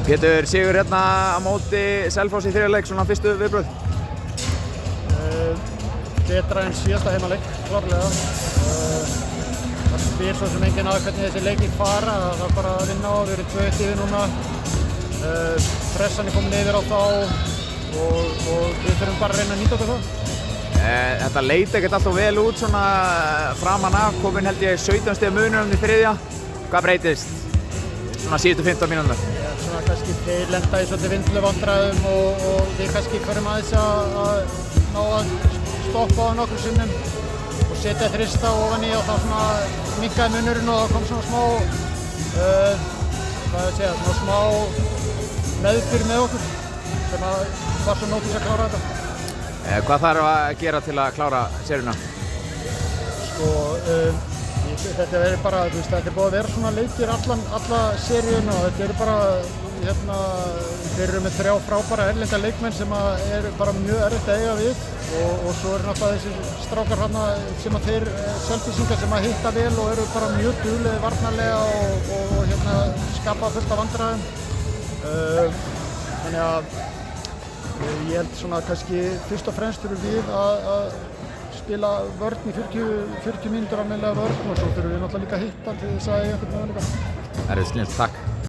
Pétur, sigur hérna á móti Selfoss í þriðja leik, svona fyrstu viðbrögð? Betra en síðasta heimaleik, klárlega. Það spyr svo sem enginn að hvernig þessi leikir fara, það er bara að vinna á, við erum 2-1 yfir núna. Pressan er komin yfir á þá og við þurfum bara að reyna að nýta okkur það. Þetta leit ekkert alltaf vel út svona framan af, komin held ég 17 stiga munur í þriðja. Hvað breytist svona síðustu 15 mínútur? Svona kannski þeir lenda í svolítið vindluvandræðum og við kannski förum aðeins að ná að stoppa á nokkrum sinnum og setja þrista ofan í og þá svona minnkaði munurinn og það kom svona smá meðbyr með okkur sem var svo nóg til að klára þetta. Hvað þarf að gera til að klára seríuna? Þetta er bara, þetta er búið að vera svona leikir alla seríuna og þetta eru bara, þeir eru með 3 frábæra erlenda leikmenn sem er bara mjög erfitt að eiga við og svo eru náttúrulega þessir strákar hérna sem þeir Selfyssingar sem hitta vel og eru bara mjög duglegir varnarlega og skapa fullt af vandræðum. Þannig að ég held svona kannski fyrst og fremst þurfum við að spila vörn í 40 mínútur almennilega vörn og svo þurfum við náttúrulega líka að hitta til þess að eiga einhvern möguleika. Það er snillt, takk.